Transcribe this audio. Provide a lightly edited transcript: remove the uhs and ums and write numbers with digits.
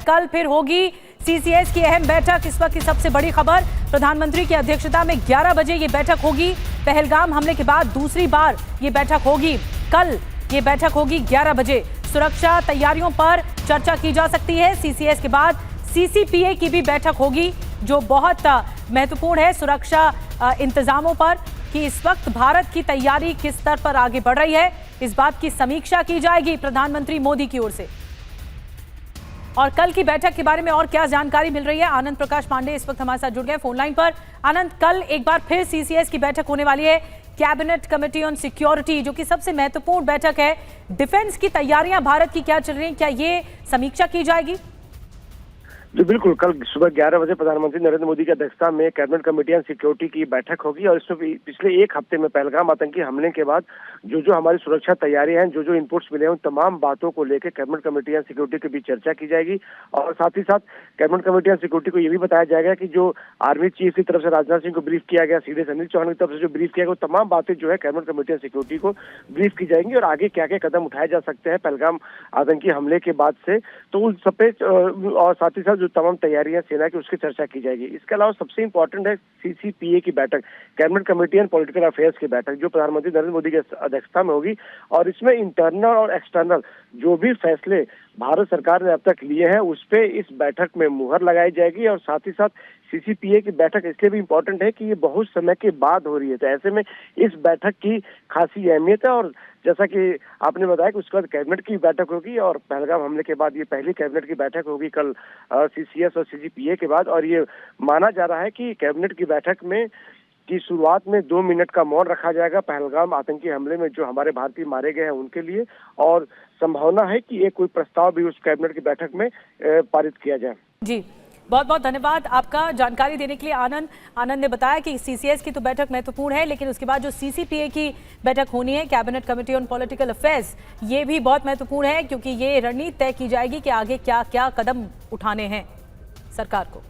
कल फिर होगी सीसीएस की अहम बैठक। इस वक्त की सबसे बड़ी खबर, प्रधानमंत्री की अध्यक्षता में 11 बजे ये बैठक होगी। पहलगाम हमले के बाद दूसरी बार ये बैठक होगी। कल ये बैठक होगी 11 बजे। सुरक्षा तैयारियों पर चर्चा की जा सकती है। सीसीएस के बाद सीसीपीए की भी बैठक होगी, जो बहुत महत्वपूर्ण है सुरक्षा इंतजामों पर कि इस वक्त भारत की तैयारी किस स्तर पर आगे बढ़ रही है। इस बात की समीक्षा की जाएगी प्रधानमंत्री मोदी की ओर से। और कल की बैठक के बारे में और क्या जानकारी मिल रही है, आनंद प्रकाश पांडे इस वक्त हमारे साथ जुड़ गए फोन लाइन पर। आनंद, कल एक बार फिर सीसीएस की बैठक होने वाली है, कैबिनेट कमेटी ऑन सिक्योरिटी, जो कि सबसे महत्वपूर्ण बैठक है। डिफेंस की तैयारियां भारत की क्या चल रही हैं, क्या ये समीक्षा की जाएगी? जी बिल्कुल, कल सुबह 11 बजे प्रधानमंत्री नरेंद्र मोदी की अध्यक्षता में कैबिनेट कमेटी ऑन सिक्योरिटी की बैठक होगी और इसमें पिछले एक हफ्ते में पहलगाम आतंकी हमले के बाद जो हमारी सुरक्षा तैयारियां हैं, जो इनपुट्स मिले हैं, उन तमाम बातों को लेकर कैबिनेट कमेटी ऑन सिक्योरिटी के बीच चर्चा की जाएगी। और साथ ही साथ कैबिनेट कमेटी ऑन सिक्योरिटी को यह भी बताया जाएगा कि जो आर्मी चीफ की तरफ से राजनाथ सिंह को ब्रीफ किया गया, सीधे अनिल चौहान की तरफ से जो ब्रीफ किया गया, वो तमाम बातें जो है कैबिनेट कमेटी ऑन सिक्योरिटी को ब्रीफ की जाएंगी और आगे क्या क्या कदम उठाए जा सकते हैं पहलगाम आतंकी हमले के बाद से, तो उन सब पे और साथ ही साथ जो तमाम तैयारियां सेना की, उसकी चर्चा की जाएगी। इसके अलावा सबसे इंपॉर्टेंट है सीसीपीए की बैठक, cabinet committee on political affairs की बैठक, जो प्रधानमंत्री नरेंद्र मोदी की अध्यक्षता में होगी। और इसमें इंटरनल और एक्सटर्नल जो भी फैसले भारत सरकार ने अब तक लिए हैं, उस पे इस बैठक में मुहर लगाई जाएगी। और साथ ही साथ सीसीपीए की बैठक इसलिए भी इम्पोर्टेंट है कि ये बहुत समय के बाद हो रही है, तो ऐसे में इस बैठक की खासी अहमियत है। और जैसा कि आपने बताया कि उसके बाद कैबिनेट की बैठक होगी और पहलगाम हमले के बाद ये पहली कैबिनेट की बैठक होगी कल सीसीएस और सीसीपीए के बाद। और ये माना जा रहा है कि कैबिनेट की बैठक में की शुरुआत में 2 मिनट का मौन रखा जाएगा पहलगाम आतंकी हमले में जो हमारे भारतीय मारे गए हैं उनके लिए, और संभावना है कि एक कोई प्रस्ताव भी उस कैबिनेट की बैठक में पारित किया जाए। जी, बहुत बहुत धन्यवाद आपका जानकारी देने के लिए आनंद। आनंद ने बताया कि सीसीएस की तो बैठक महत्वपूर्ण है, लेकिन उसके बाद जो सीसीपीए की बैठक होनी है, cabinet committee on political affairs, ये भी बहुत महत्वपूर्ण है, क्योंकि ये रणनीति तय की जाएगी कि आगे क्या क्या कदम उठाने हैं सरकार को।